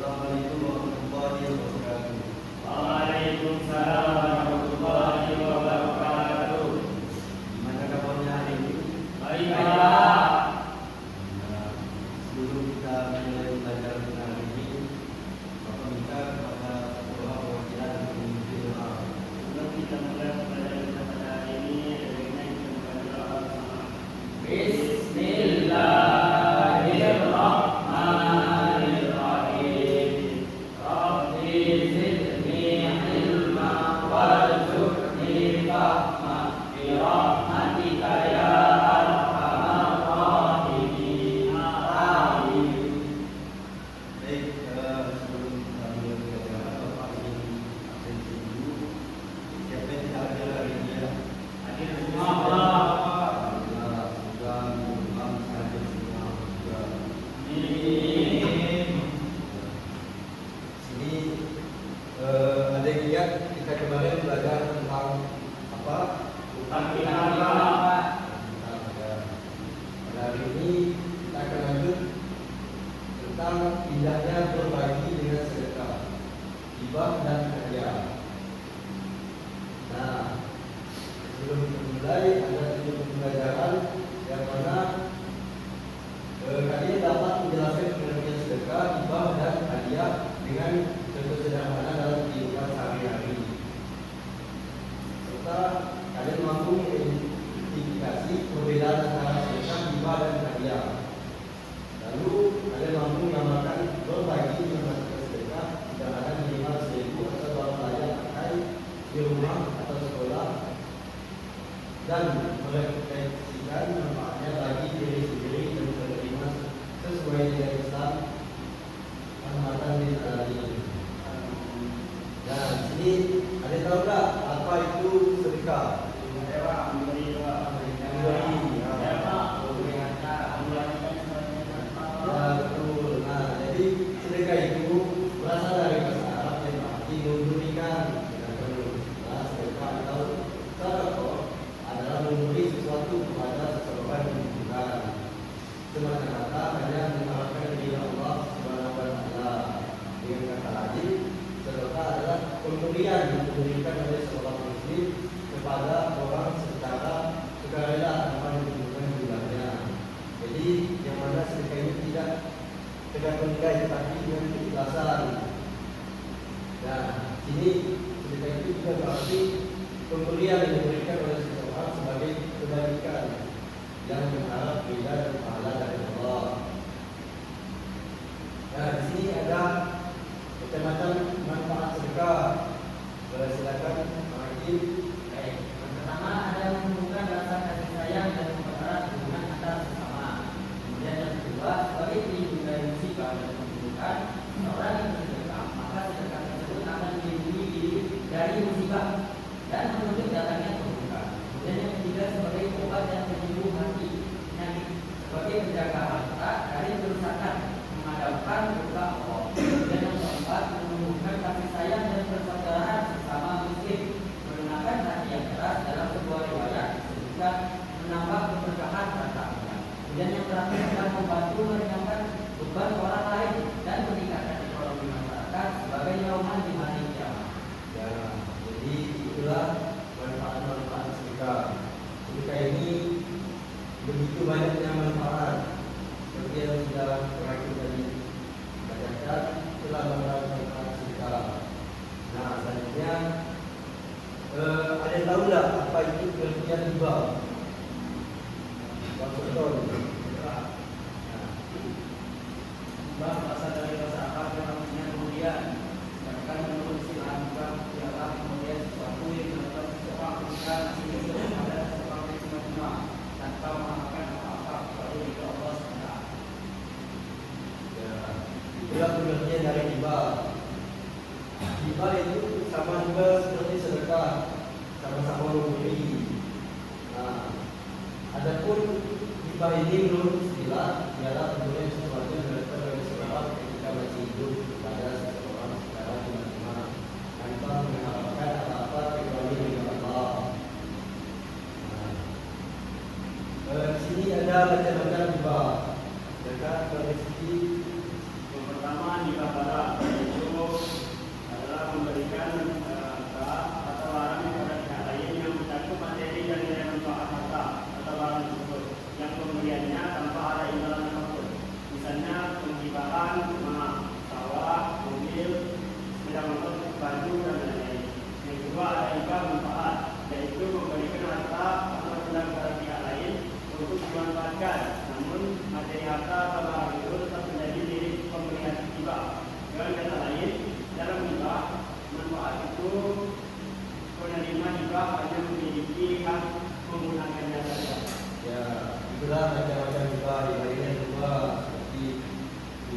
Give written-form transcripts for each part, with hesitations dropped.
Assalamualaikum warahmatullahi wabarakatuh. Waalaikumsalam warahmatullahi wabarakatuh. Gimana kabarnya hari ini? Baik, Pak. Sebelum kita mulai belajar hari ini, Bapak minta kepada doa perwakilan untuk memimpin doa. Sebelum kita mulai belajar pada hari ini, baiknya kita membaca doa bersama. Bismillahirrahmanirrahim. Rabbi zidni ilma warzuqni fahma bi rahmatika ya arhamar rahimin. Amin. Baik, sebelum kita mulai belajar, Bapak ingin absensi dulu. Siapa yang tidak hadir hari ini ya? Hadir semua, Pak. Ada yang lihat kita kemarin belajar tentang apa? Utang piutang, Pak. Pada hari ini kita akan lanjut tentang indahnya berbagi dengan sedekah, hibah dan hadiah. Nah, sebelum kita mulai ada tujuh pembelajaran yang mana kalian dapat menjelaskan pengertian sedekah, hibah dan hadiah dengan contoh sederhana dalam kehidupan sehari-hari. Serta kalian mampu mengidentifikasi perbedaan antara sedekah, hibah dan hadiah. Lalu kalian mampu mengamalkan berbagi dengan masyarakat sedekah tidak ada minimal 1.000 atau dalam layak pakai di rumah atau sekolah, dan merefleksikan manfaatnya bagi diri sendiri dan menerima sesuai dengan Islam manfaatan di ini. Nah, di sini ada tahu tak apa itu sedekah? Memberi doa. Ya, Pak. Ya, betul. Nah, jadi sedekah itu berasal dari bahasa Arab yang berarti memberikan. Nah, sedekah atau sedekah adalah memberi sesuatu kepada seseorang yang membutuhkan. Semata-mata hanya mengharapkan kepada Allah Subhanahu wa Ta'ala. Dengan kata lain, sedekah adalah pemberian yang diberikan oleh seorang muslim kepada orang secara sukarela tanpa membutuhkan jumlahnya. Jadi yang mana sedekah ini tidak tergantung nilai tetapi dengan keikhlasan. Nah, sini sedekah itu juga berarti pemberian yang diberikan oleh seseorang sebagai kebaikan yang mengharap ridha dan pahala dari Allah. Nah, di sini ada macam-macam manfaat sedekah. Silakan Pak Hakim. Baik. Yang pertama ada menumbuhkan rasa kasih sayang dan mempererat hubungan antar sesama. Kemudian yang kedua, sebagai pelindung dari musibah dan keburukan, seorang yang bersedekah, maka sedekah tersebut akan melindungi diri dari musibah dan menutup datangnya keburukan. Kemudian yang ketiga, sebagai obat dan penyembuh hati penyakit, sebagai penjaga harta dari kerusakan, memadamkan luka Allah. Dan yang keempat, menumbuhkan kasih sayang dan persaudaraan sesama muslim, menggunakan hati yang keras dalam sebuah riwayat disebutkan menambah keberkahan hartanya. Kemudian yang terakhir adalah membantu meringankan beban orang lain dan meningkatkan ekonomi masyarakat sebagai nauman di hari kiamat. Ya, jadi itulah manfaat-manfaat sedekah. Sedekah ini begitu banyaknya manfaat. Seperti yang sudah terakhir tadi bacakan, itulah manfaat sedekah. Nah, selanjutnya ada yang tahu tak apa itu pengertian hibah? Bang Sultan. Hibah berasal dari bahasa Arab yang artinya pemberian. Sedangkan menurut istilah hibah ialah pemberian sesuatu yang dilakukan seseorang ketika nasinya kepada seseorang yang menerima tanpa mengharapkan apa-apa kecuali ridho Allah SWT. Ya, itulah pengertian dari hibah. Hibah itu sama juga seperti sedekah, sama-sama memberi. Nah, adapun hibah ini menurut istilah ialah pemberian sesuatu yang dilakukan oleh seseorang ketika masih hidup kepada seseorang secara cuma-cuma tanpa mengharapkan apa-apa kecuali ridho Allah. Nah, di sini ada macam-macam hibah. Sedekah dari segi Yang pertama hibah barang.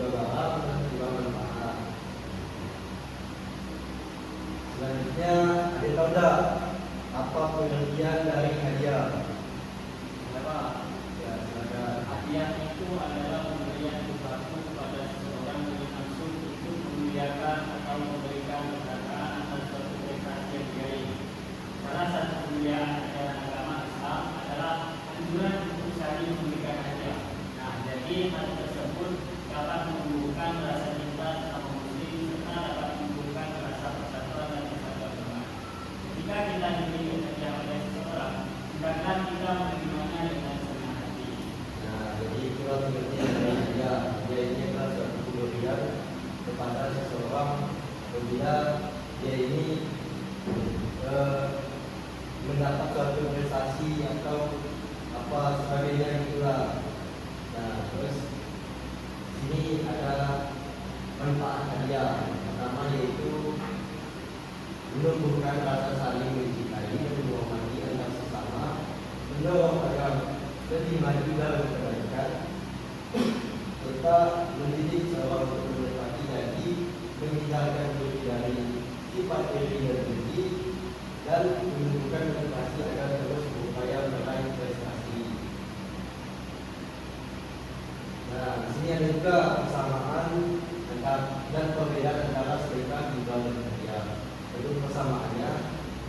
dua barang dan dua manfaat. Selanjutnya, ada tahu tak apa pengertian dari hadiah? Kenapa? Ya, silakan. Hadiah itu adalah pemberian sesuatu kepada seseorang dengan maksud untuk memuliakan atau memberikan penghargaan atas suatu prestasi yang diraih. Salah satu kemuliaan ajaran agama Islam adalah anjuran untuk saling memberikan hadiah. Nah, jadi hal tersebut dapat menumbuhkan rasa cinta sama muslim serta dapat menumbuhkan rasa persatuan dan persatuan. Jika kita diberi hadiah oleh seseorang, hendaklah kita menerimanya dengan senang hati. Nah, jadi itulah pengertian dari hadiah. Hadiah ini adalah suatu pemberian kepada seseorang apabila dia ini mendapat suatu prestasi atau apa sebagainya itulah. Nah, terus sini ada manfaat hadiah. Pertama yaitu menumbuhkan rasa saling mencintai dan menghormati antar sesama, mendorong agar lebih maju dalam kebaikan, serta mendidik seorang untuk menepati janji, menghindarkan diri dari sifat iri dan dengki, dan menunjukkan motivasi agar terus berupaya meraih prestasi. Nah, di sini ada juga persamaan dan perbedaan antara sedekah, hibah dan hadiah. Untuk persamaannya,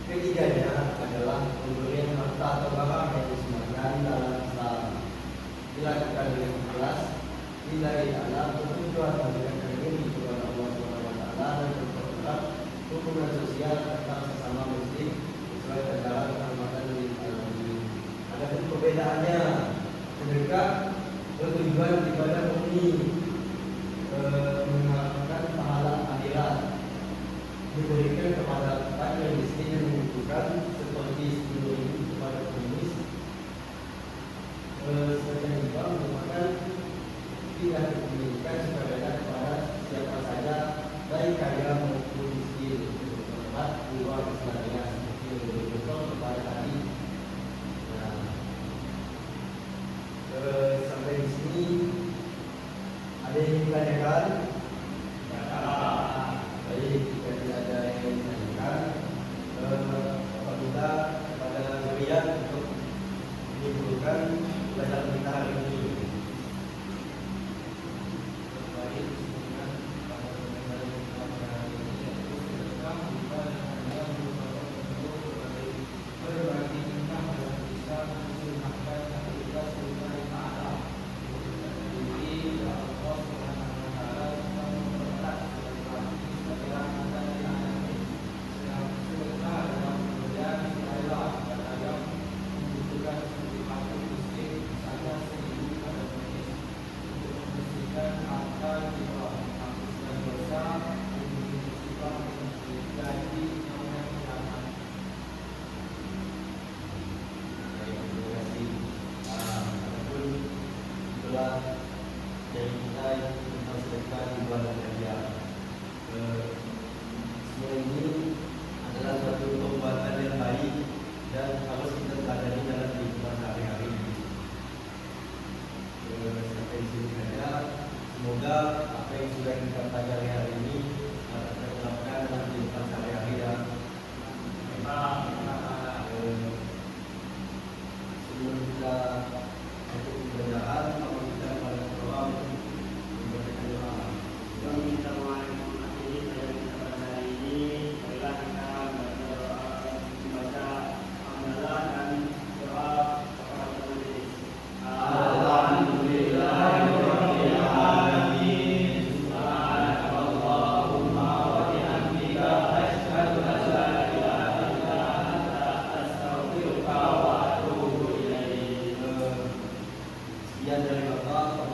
ketiganya adalah pemberian harta atau barang yang disunahkan dalam Islam, dilakukan dengan ikhlas, lillahi ta'ala, bertujuan mendekatkan diri kepada Allah SWT dan memperkuat hubungan sosial antar sesama muslim sesuai ajaran Muhammad SAW. Adapun perbedaannya, sedekah bertujuan ibadah murni, mengharapkan pahala akhirat, diberikan kepada fakir miskin yang membutuhkan seperti 10.000 kepada pengemis. Sedekah hibah merupakan tidak diberikan sebagai kepada siapa saja, baik kaya maupun miskin, untuk tempat keluar istilahnya seperti yang betul kepada tadi. Nah, sampai di sini ada yang ditanyakan? Baik, jika tidak ada yang ditanyakan, apabila kepada Zuriat untuk menyimpulkan pelajaran kita hari ini. Dari kita yang tentang sedekah hibah dan hadiah. Semua ini adalah suatu perbuatan yang baik dan harus kita pelajari dalam kehidupan sehari-hari. Sampai di sini saja. Semoga apa yang sudah kita pelajari hari ini dapat kita terapkan dalam kehidupan sehari-hari ya. Sebelum kita untuk kebenaran, kalau kita pada orang membacakan doa. Kami minta maaf ini saya minta pada hari ini. Marilah kita membaca hamdalah dan doa kepada penulis. Alhamdulillahirabbil alamin. Subhanakallahumma wa bihamdika asyhadu an la ilaha illa anta astaghfiruka wa atubu ilaik. Sekian dari Bapak.